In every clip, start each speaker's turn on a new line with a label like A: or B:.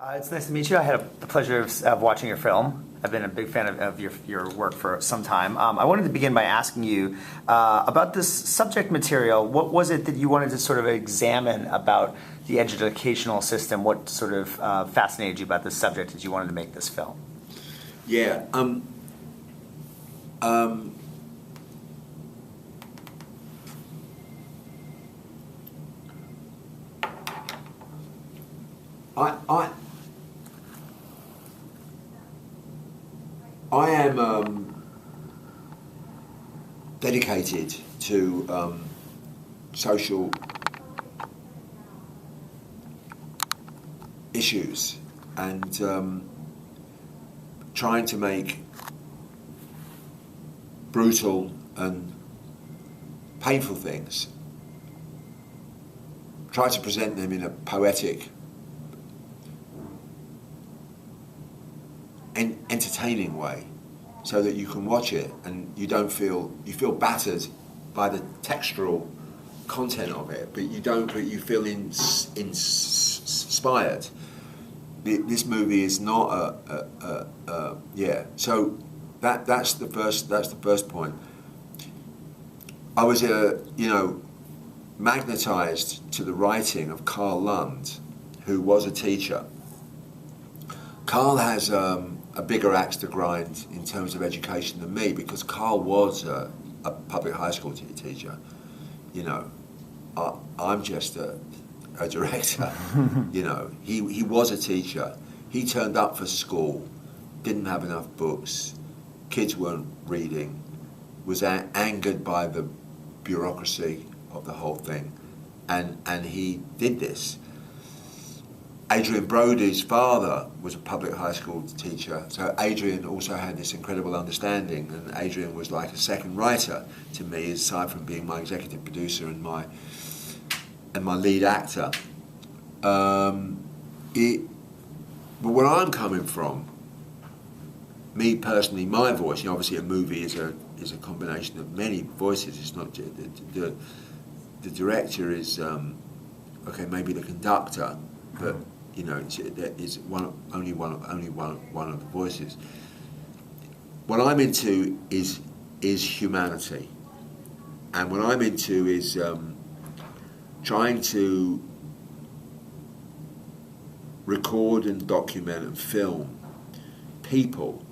A: It's nice to meet you. I had the pleasure of watching your film. I've been a big fan of your work for some time. I wanted to begin by asking you about this subject material. What was it that you wanted to sort of examine about the educational system? What sort of fascinated you about this subject as you wanted to make this film?
B: Yeah. I am dedicated to social issues and trying to make brutal and painful things, try to present them in a poetic and entertaining way, so that you can watch it and you feel battered by the textural content of it, but you feel inspired. This movie is not yeah. So that's the first point. I was magnetized to the writing of Carl Lund, who was a teacher. Carl has a bigger axe to grind in terms of education than me, because Carl was a public high school teacher. I'm just a director. He was a teacher. He turned up for school, didn't have enough books, kids weren't reading, was angered by the bureaucracy of the whole thing, and he did this. Adrian Brody's father was a public high school teacher, so Adrian also had this incredible understanding, and Adrian was like a second writer to me, aside from being my executive producer and my lead actor. But where I'm coming from, me personally, my voice, obviously a movie is a combination of many voices. It's not the director is maybe the conductor, but that is only one of the voices. What I'm into is humanity, and what I'm into is trying to record and document and film people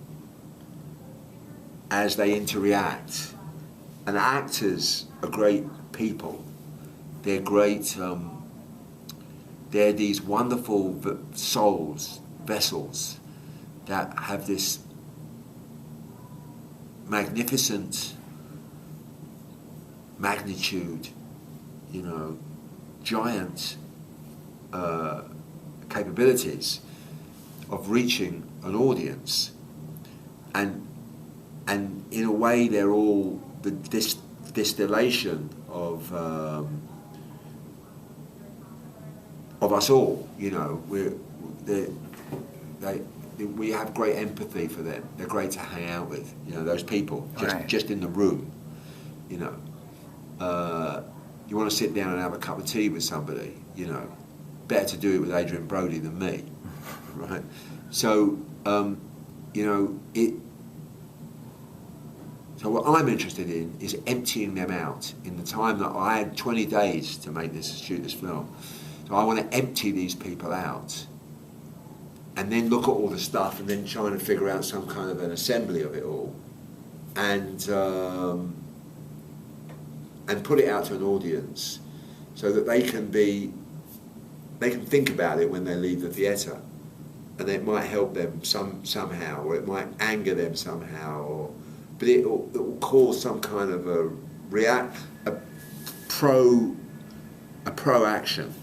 B: as they interact. And actors are great people. They're great. They're these wonderful souls, vessels, that have this magnificent magnitude, giant capabilities of reaching an audience, and in a way they're all the distillation of us all. We have great empathy for them. They're great to hang out with. Those people just in the room. You want to sit down and have a cup of tea with somebody. Better to do it with Adrian Brody than me, right? So So what I'm interested in is emptying them out in the time that I had 20 days to shoot this film. So I want to empty these people out, and then look at all the stuff, and then trying to figure out some kind of an assembly of it all, and put it out to an audience, so that they can think about it when they leave the theatre, and it might help them somehow, or it might anger them somehow, but it will cause some kind of a pro-action.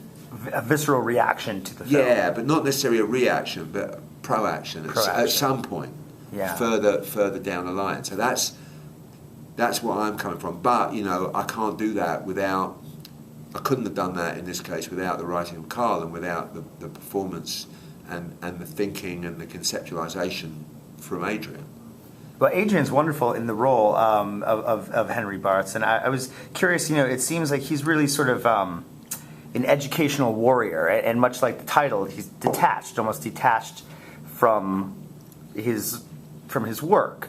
A: A visceral reaction to the film.
B: Yeah, but not necessarily a reaction, but a pro-action at some point, further down the line. So that's where I'm coming from. But I can't do that I couldn't have done that in this case without the writing of Carl, and without the performance and the thinking and the conceptualization from Adrian.
A: Well, Adrian's wonderful in the role of Henry Bartz, and I was curious. It seems like he's really sort of an educational warrior, and much like the title, he's detached, almost detached from his work.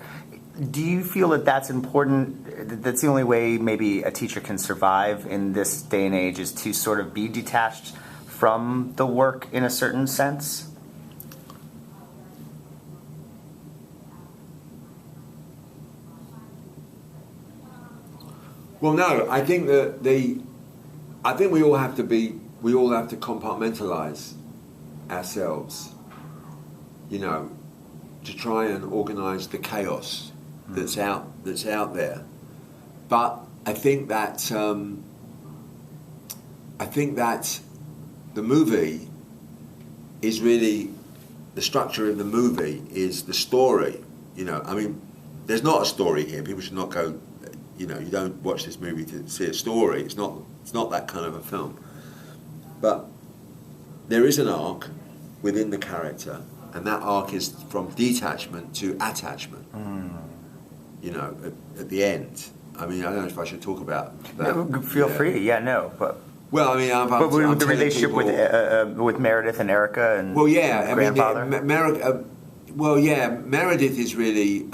A: Do you feel that that's important? That's the only way maybe a teacher can survive in this day and age, is to sort of be detached from the work in a certain sense?
B: Well, no, I think that I think we all have to compartmentalize ourselves, you know, to try and organize the chaos that's out there. But I think that the movie is really, the structure of the movie is the story. You know, I mean, there's not a story here. People should not go. You know, you don't watch this movie to see a story. It's not that kind of a film. But there is an arc within the character, and that arc is from detachment to attachment. You know, at the end. I mean, I don't know if I should talk about that.
A: No, feel free. Yeah, no, but.
B: Well, I mean, I'm
A: the relationship
B: people,
A: with Meredith and Erica and
B: well, yeah,
A: and grandfather.
B: Meredith is really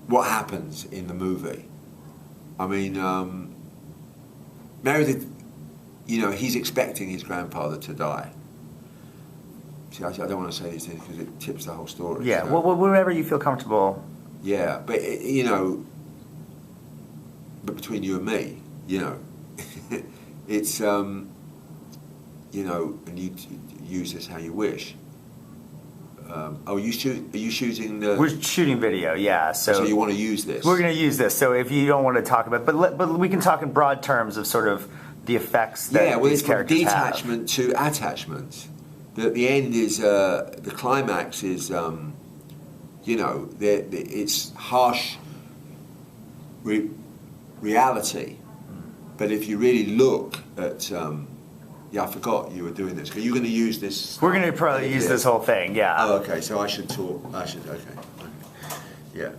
B: what happens in the movie. I mean, Meredith, you know, he's expecting his grandfather to die. See, I don't want to say these things because it tips the whole story.
A: Yeah,
B: so.
A: well, whenever you feel comfortable.
B: Yeah, but you know, but between you and me, you know, it's you know, and you use this how you wish. Are you shooting the?
A: We're shooting video, yeah. So
B: you want to use this?
A: We're going to use this. So if you don't want to talk about, but we can talk in broad terms of sort of the effects that these characters have.
B: It's from detachment to attachment. The end is the climax is you know, it's harsh reality, but if you really look at yeah, I forgot you were doing this. Are you going to use this?
A: We're going to probably use this whole thing, yeah.
B: Oh, okay. So I should talk. Okay. Yeah.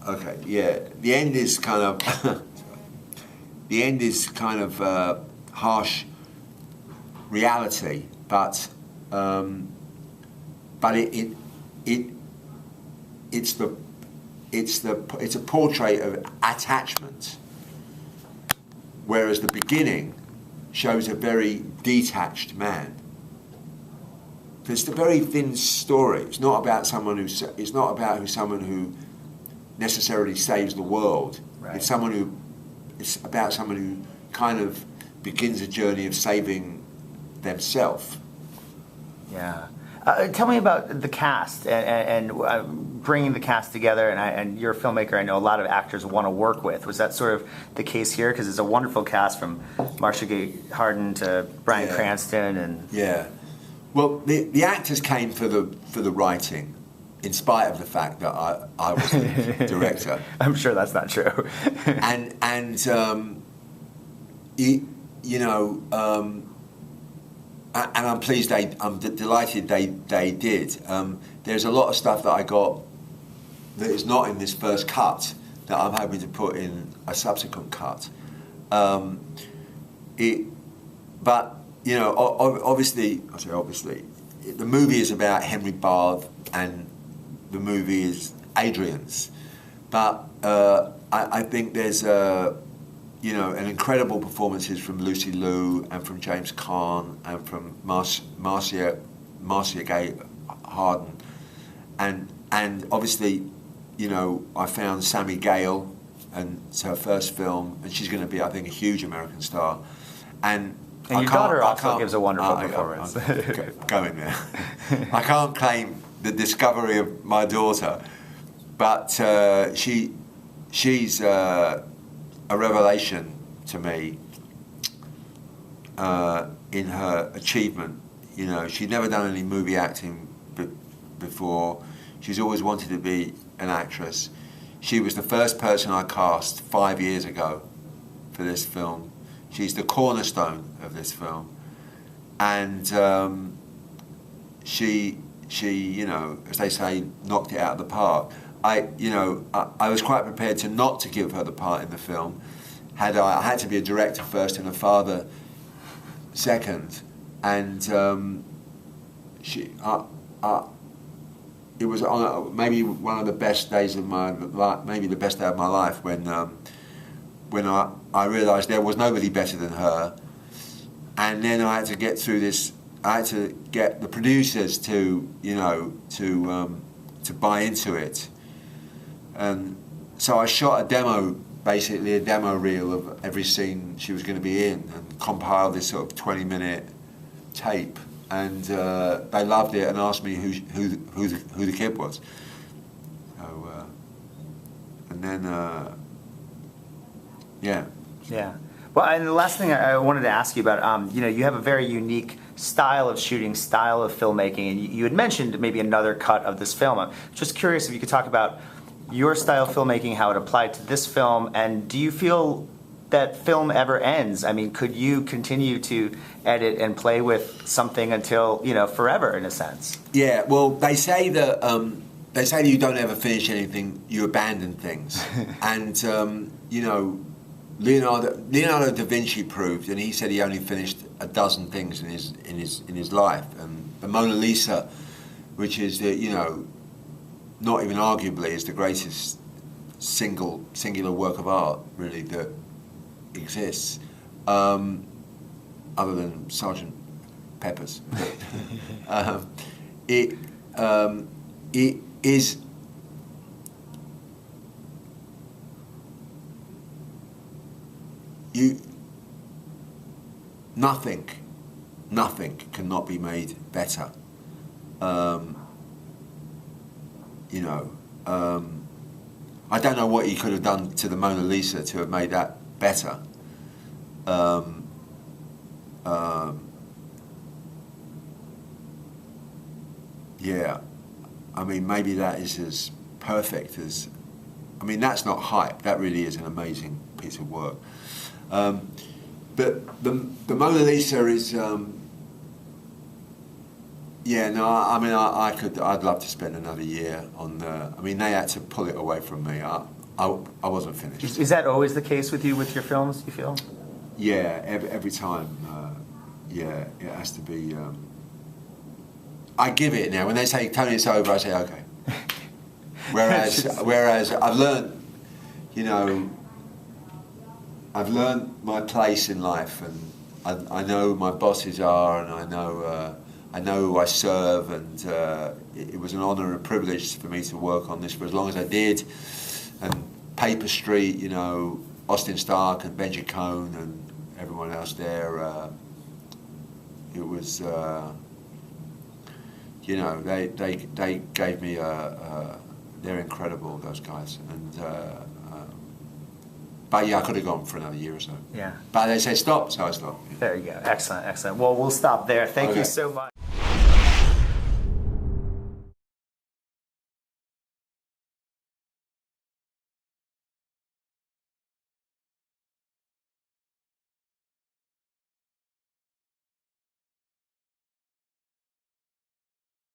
B: Okay. Yeah. The end is kind of. The end is kind of harsh reality, but it's a portrait of attachment, whereas the beginning shows a very detached man. It's a very thin story. It's not about someone who necessarily saves the world.
A: Right.
B: It's about someone who kind of begins a journey of saving themselves.
A: Yeah. Tell me about the cast and bringing the cast together. And you're a filmmaker. I know a lot of actors want to work with. Was that sort of the case here? Because it's a wonderful cast from Marcia Gay Harden to Bryan Cranston and.
B: Yeah. Well, the actors came for the writing, in spite of the fact that I was the director.
A: I'm sure that's not true.
B: and you know. And I'm pleased I'm delighted they did. There's a lot of stuff that I got that is not in this first cut that I'm hoping to put in a subsequent cut. But you know, obviously, the movie is about Henry Barth and the movie is Adrian's. But I think there's you know, an incredible performances from Lucy Liu and from James Caan and from Marcia Gay Harden, and obviously, you know, I found Sammy Gale, and it's her first film, and she's going to be, I think, a huge American star, and
A: your daughter also gives a wonderful performance.
B: Going there, I can't claim the discovery of my daughter, but she's. A revelation to me in her achievement. You know, she'd never done any movie acting before. She's always wanted to be an actress. She was the first person I cast 5 years ago for this film. She's the cornerstone of this film, and she you know, as they say, knocked it out of the park. I was quite prepared to not to give her the part in the film, I had to be a director first and a father second, and it was maybe one of the best days of my life, maybe the best day of my life, when I realised there was nobody better than her, and then I had to get through this. I had to get the producers to buy into it, and so I shot a demo reel of every scene she was going to be in, and compiled this sort of 20-minute tape, and they loved it and asked me who the kid was. So, and then yeah.
A: Yeah. Well, and the last thing I wanted to ask you about, you have a very unique style of shooting, style of filmmaking, and you had mentioned maybe another cut of this film. I'm just curious if you could talk about your style of filmmaking, how it applied to this film, and do you feel that film ever ends? I mean, could you continue to edit and play with something until, forever, in a sense?
B: Yeah, well, they say that you don't ever finish anything, you abandon things. And, Leonardo da Vinci proved, and he said he only finished a dozen things in his life. And the Mona Lisa, which is not even arguably is the greatest singular work of art really that exists, other than Sergeant Pepper's. It is. Nothing cannot be made better. I don't know what he could have done to the Mona Lisa to have made that better. Yeah, I mean, maybe that is as perfect as. I mean, that's not hype. That really is an amazing piece of work. But the Mona Lisa is. Yeah, no, I mean, I'd love to spend another year on the. I mean, they had to pull it away from me. I wasn't finished.
A: Is that always the case with you with your films? You feel?
B: Yeah, every time. Yeah, it has to be. I give it now. When they say, "Tony, it's over," I say, "Okay." Whereas I've learned, I've learned my place in life, and I know who my bosses are, and I know who I serve, and it was an honour and a privilege for me to work on this for as long as I did. And Paper Street, Austin Stark and Benji Cohn and everyone else there, it was, they gave me they're incredible, those guys, and. But yeah, I could have gone for another year or so.
A: Yeah.
B: But they say stop, so I stopped.
A: There you go. Excellent, excellent. Well, we'll stop there. Thank you so much.